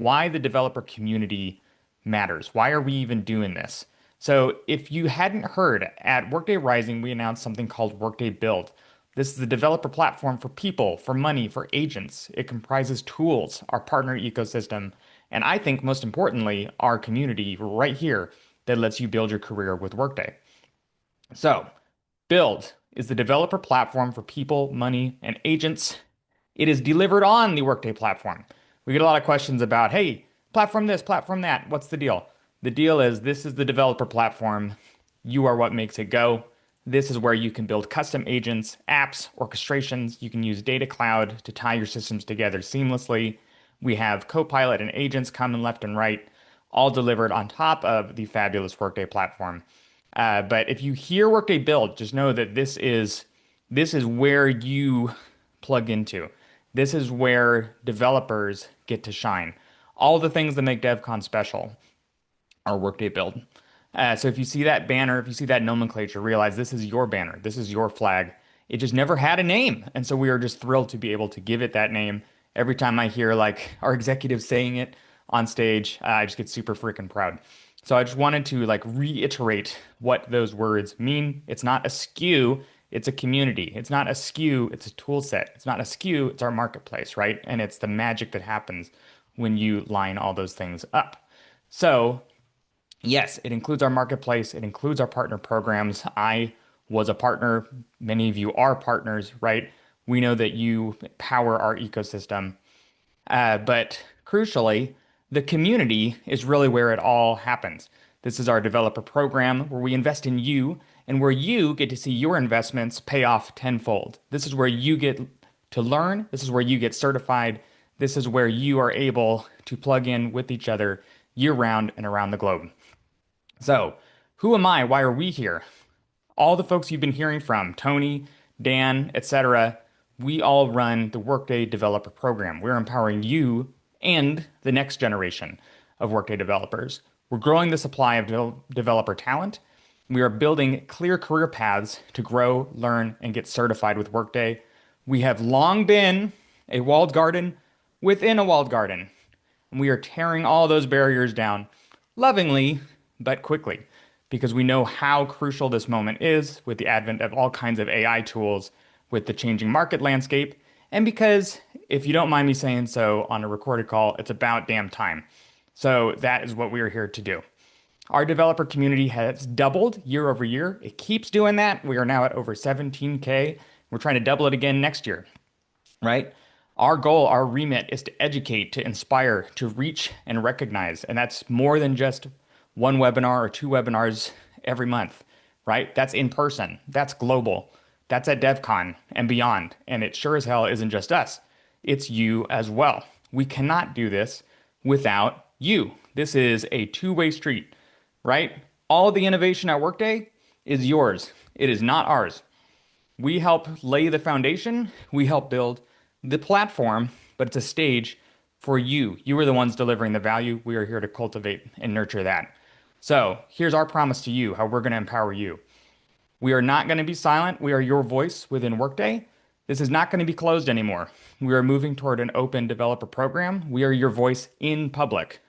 why the developer community matters. Why are we even doing this? So if you hadn't heard, at Workday Rising, we announced something called Workday Build. This is the developer platform for people, for money, for agents. It comprises tools, our partner ecosystem, and I think most importantly, our community right here that lets you build your career with Workday. So, Build is the developer platform for people, money, and agents. It is delivered on the Workday platform. We get a lot of questions about, hey, platform this, platform that. What's the deal? The deal is this is the developer platform. You are what makes it go. This is where you can build custom agents, apps, orchestrations. You can use Data Cloud to tie your systems together seamlessly. We have Copilot and agents coming left and right, all delivered on top of the fabulous Workday platform. But if you hear Workday Build, just know that this is where you plug into. This is where developers get to shine. All the things that make DevCon special are Workday Build. So if you see that banner, if you see that nomenclature, realize this is your banner. This is your flag. It just never had a name. And so we are just thrilled to be able to give it that name. Every time I hear like our executives saying it on stage, I just get super freaking proud. So I just wanted to like reiterate what those words mean. It's not a SKU, it's a community. It's not a SKU, it's a tool set. It's not a SKU, it's our marketplace, right? And it's the magic that happens when you line all those things up. So yes, it includes our marketplace. It includes our partner programs. I was a partner. Many of you are partners, right? We know that you power our ecosystem. But crucially, the community is really where it all happens. This is our developer program where we invest in you and where you get to see your investments pay off tenfold. This is where you get to learn. This is where you get certified. This is where you are able to plug in with each other year round and around the globe. So, who am I? Why are we here? All the folks you've been hearing from, Tony, Dan, etc., we all run the Workday Developer Program. We're empowering you and the next generation of Workday developers. We're growing the supply of developer talent. We are building clear career paths to grow, learn, and get certified with Workday. We have long been a walled garden within a walled garden, and we are tearing all those barriers down lovingly but quickly because we know how crucial this moment is with the advent of all kinds of AI tools, with the changing market landscape, and because, if you don't mind me saying so on a recorded call, it's about damn time. So that is what we are here to do. Our developer community has doubled year over year. It keeps doing that. We are now at over 17K. We're trying to double it again next year, right? Our goal, our remit is to educate, to inspire, to reach and recognize. And that's more than just one webinar or two webinars every month, right? That's in person. That's global. That's at DevCon and beyond. And it sure as hell isn't just us. It's you as well. We cannot do this without you. This is a two-way street, right? All the innovation at Workday is yours. It is not ours. We help lay the foundation. We help build the platform, but it's a stage for you. You are the ones delivering the value. We are here to cultivate and nurture that. So here's our promise to you, how we're going to empower you. We are not going to be silent. We are your voice within Workday. This is not going to be closed anymore. We are moving toward an open developer program. We are your voice in public.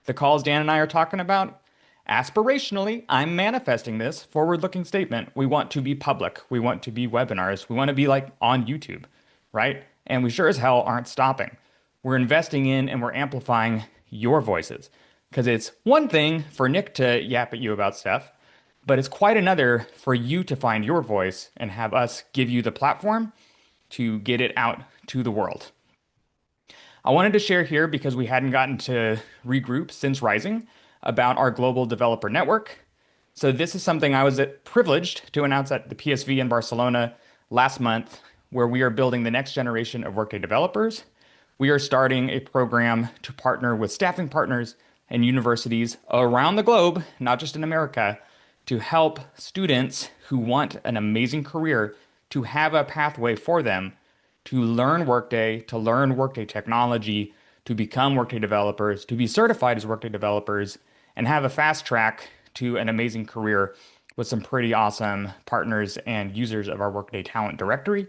The calls Dan and I are talking about, aspirationally, I'm manifesting this forward-looking statement. We want to be public. We want to be webinars. We want to be like on YouTube, right? And we sure as hell aren't stopping. We're investing in and we're amplifying your voices. Because it's one thing for Nick to yap at you about stuff, but it's quite another for you to find your voice and have us give you the platform to get it out to the world. I wanted to share here, because we hadn't gotten to regroup since Rising, about our global developer network. So this is something I was privileged to announce at the PSV in Barcelona last month, where we are building the next generation of Workday developers. We are starting a program to partner with staffing partners and universities around the globe, not just in America, to help students who want an amazing career to have a pathway for them to learn Workday technology, to become Workday developers, to be certified as Workday developers, and have a fast track to an amazing career with some pretty awesome partners and users of our Workday talent directory.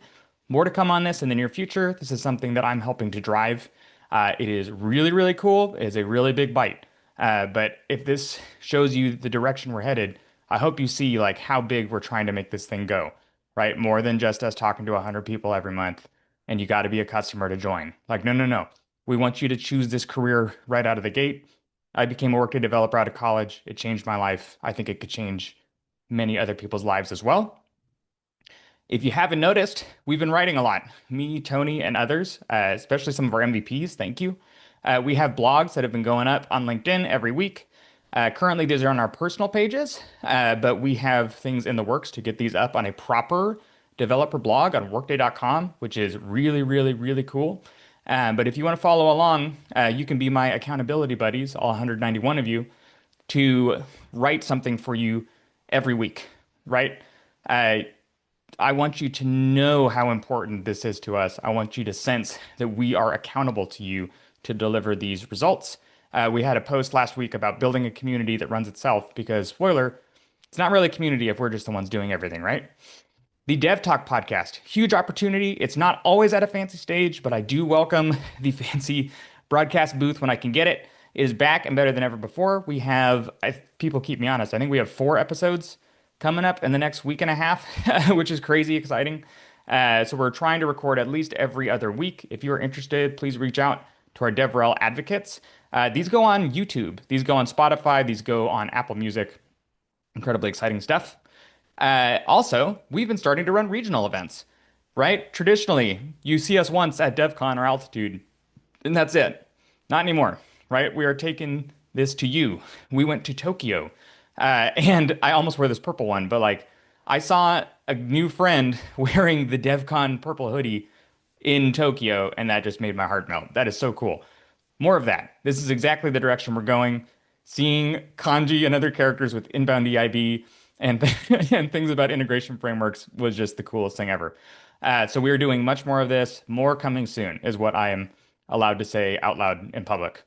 More to come on this in the near future. This is something that I'm helping to drive. It is really, really cool. It is a really big bite. But if this shows you the direction we're headed, I hope you see like how big we're trying to make this thing go, right? More than just us talking to 100 people every month, and you got to be a customer to join. Like, no, no, no. We want you to choose this career right out of the gate. I became a Workday developer out of college. It changed my life. I think it could change many other people's lives as well. If you haven't noticed, we've been writing a lot. Me, Tony, and others, especially some of our MVPs. Thank you. We have blogs that have been going up on LinkedIn every week. Currently, these are on our personal pages, but we have things in the works to get these up on a proper developer blog on workday.com, which is really, really, really cool. But if you want to follow along, you can be my accountability buddies, all 191 of you, to write something for you every week, right? Uh, I want you to know how important this is to us. I want you to sense that we are accountable to you to deliver these results. We had a post last week about building a community that runs itself because, spoiler, it's not really a community if we're just the ones doing everything, right? The Dev Talk podcast, huge opportunity. It's not always at a fancy stage, but I do welcome the fancy broadcast booth when I can get it. It is back and better than ever before. We have, people keep me honest, I think we have 4 episodes coming up in the next week and a half, which is crazy exciting. So we're trying to record at least every other week. If you're interested, please reach out to our DevRel advocates. These go on YouTube, these go on Spotify, these go on Apple Music. Incredibly exciting stuff. Also, we've been starting to run regional events, right? Traditionally, you see us once at DevCon or Altitude, and that's it. Not anymore, right? We are taking this to you. We went to Tokyo, and I almost wear this purple one, but like I saw a new friend wearing the DevCon purple hoodie in Tokyo, and that just made my heart melt. That is so cool. More of that. This is exactly the direction we're going. Seeing kanji and other characters with inbound EIB and, and things about integration frameworks was just the coolest thing ever. So we are doing much more of this. More coming soon is what I am allowed to say out loud in public.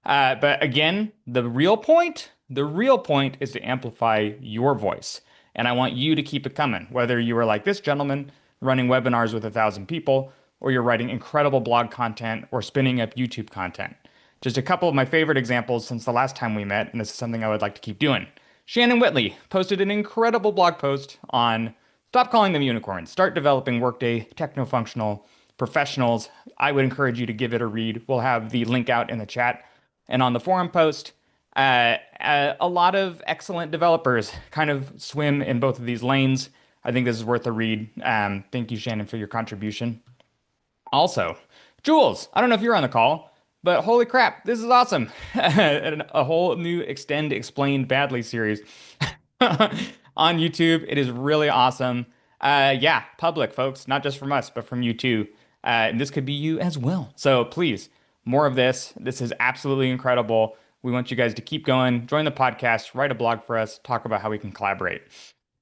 But again, the real point is to amplify your voice. And I want you to keep it coming, whether you are like this gentleman running webinars with 1,000 people, or you're writing incredible blog content or spinning up YouTube content. Just a couple of my favorite examples since the last time we met, and this is something I would like to keep doing. Shannon Whitley posted an incredible blog post on stop calling them unicorns, start developing Workday techno-functional professionals. I would encourage you to give it a read. We'll have the link out in the chat and on the forum post. A lot of excellent developers kind of swim in both of these lanes. I think this is worth a read. Thank you, Shannon, for your contribution. Also, Jules, I don't know if you're on the call, but holy crap, this is awesome. A whole new Extend Explained Badly series on YouTube. It is really awesome. Yeah, public, folks, not just from us, but from you too. And this could be you as well. So please, more of this. This is absolutely incredible. We want you guys to keep going, join the podcast, write a blog for us, talk about how we can collaborate.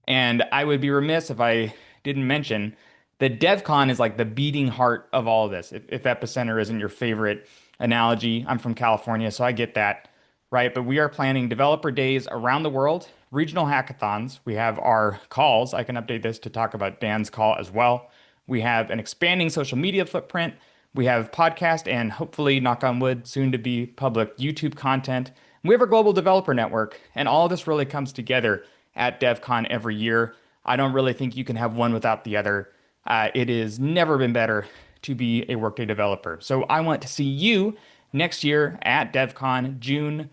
And I would be remiss if I didn't mention that DevCon is like the beating heart of all of this. If Epicenter isn't your favorite analogy, I'm from California, so I get that, right? But we are planning developer days around the world, regional hackathons. We have our calls. I can update this to talk about Dan's call as well. We have an expanding social media footprint. We have podcast and hopefully, knock on wood, soon to be public YouTube content. We have our global developer network, and all of this really comes together at DevCon every year. I don't really think you can have one without the other. It has never been better to be a Workday developer. So I want to see you next year at DevCon, June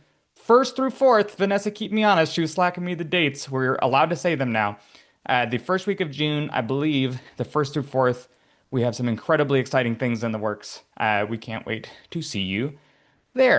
1st through 4th. Vanessa, keep me honest. She was slacking me the dates. We're allowed to say them now. The first week of June, I believe, the 1st through 4th, we have some incredibly exciting things in the works. We can't wait to see you there.